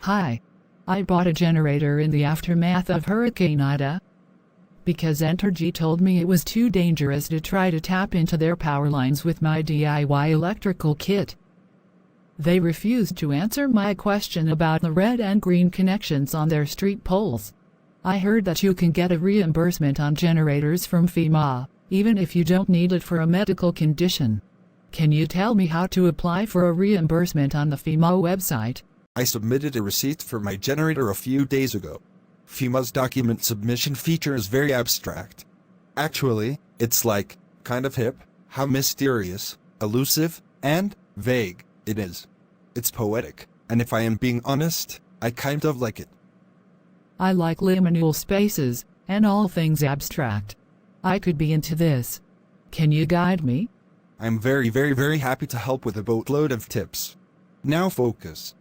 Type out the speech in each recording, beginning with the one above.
Hi. I bought a generator in the aftermath of Hurricane Ida. Because Entergy told me it was too dangerous to try to tap into their power lines with my DIY electrical kit. They refused to answer my question about the red and green connections on their street poles. I heard that you can get a reimbursement on generators from FEMA, even if you don't need it for a medical condition. Can you tell me how to apply for a reimbursement on the FEMA website? I submitted a receipt for my generator a few days ago. FEMA's document submission feature is very abstract. Actually, it's like, kind of hip, how mysterious, elusive, and vague it is. It's poetic, and if I am being honest, I kind of like it. I like liminal spaces, and all things abstract. I could be into this. Can you guide me? I'm very happy to help with a boatload of tips. Now focus.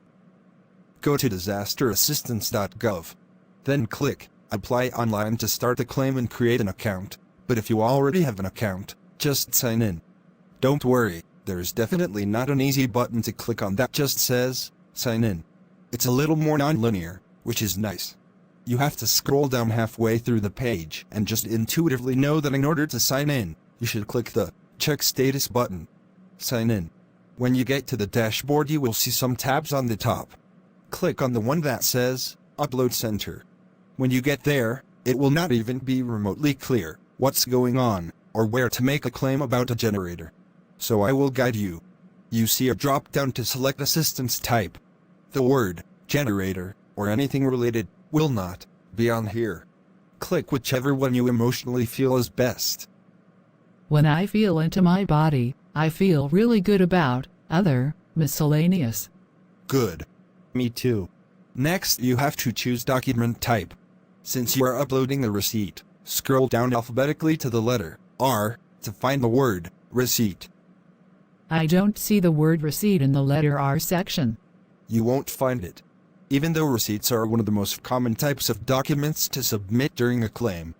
Go to disasterassistance.gov. Then click Apply Online to start the claim and create an account. But if you already have an account, just sign in. Don't worry, there's definitely not an easy button to click on that just says, sign in. It's a little more non-linear, which is nice. You have to scroll down halfway through the page and just intuitively know that in order to sign in, you should click the Check Status button. Sign in. When you get to the dashboard, you will see some tabs on the top. Click on the one that says, Upload Center. When you get there, it will not even be remotely clear what's going on, or where to make a claim about a generator. So I will guide you. You see a drop-down to select assistance type. The word, generator, or anything related, will not be on here. Click whichever one you emotionally feel is best. When I feel into my body, I feel really good about other miscellaneous. Good. Me too. Next, you have to choose document type. Since you are uploading the receipt, scroll down alphabetically to the letter R to find the word receipt. I don't see the word receipt in the letter R section. You won't find it. Even though receipts are one of the most common types of documents to submit during a claim.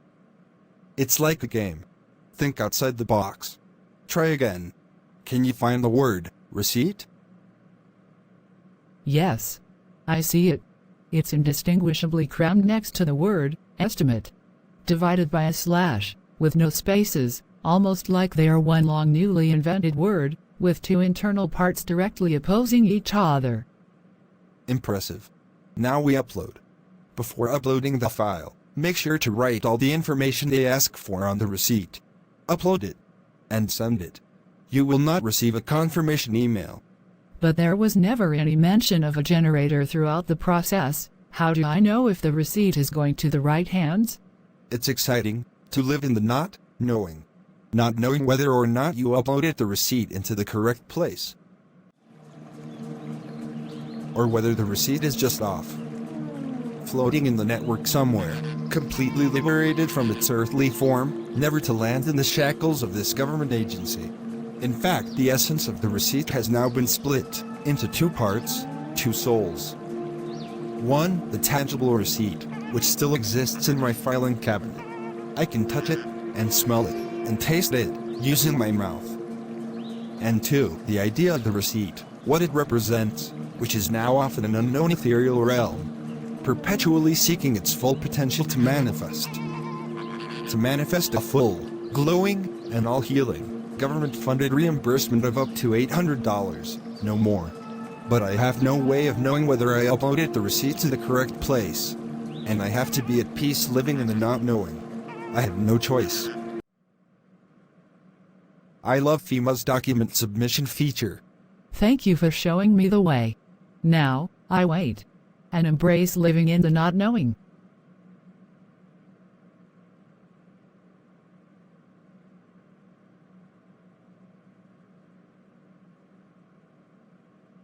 It's like a game. Think outside the box. Try again. Can you find the word receipt? Yes. I see it. It's indistinguishably crammed next to the word estimate. Divided by a slash, with no spaces, almost like they are one long newly invented word, with two internal parts directly opposing each other. Impressive. Now we upload. Before uploading the file, make sure to write all the information they ask for on the receipt. Upload it. And send it. You will not receive a confirmation email. But there was never any mention of a generator throughout the process. How do I know if the receipt is going to the right hands? It's exciting to live in the not knowing. Not knowing whether or not you uploaded the receipt into the correct place. Or whether the receipt is just off. Floating in the network somewhere, completely liberated from its earthly form, never to land in the shackles of this government agency. In fact, the essence of the receipt has now been split into two parts, two souls. One, the tangible receipt, which still exists in my filing cabinet. I can touch it, and smell it, and taste it, using my mouth. And two, the idea of the receipt, what it represents, which is now off in an unknown ethereal realm, perpetually seeking its full potential to manifest. To manifest a full, glowing, and all-healing, government-funded reimbursement of up to $800, no more. But I have no way of knowing whether I uploaded the receipt to the correct place. And I have to be at peace living in the not knowing. I have no choice. I love FEMA's document submission feature. Thank you for showing me the way. Now, I wait. And embrace living in the not knowing.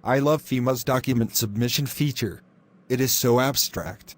I love FEMA's document submission feature. It is so abstract.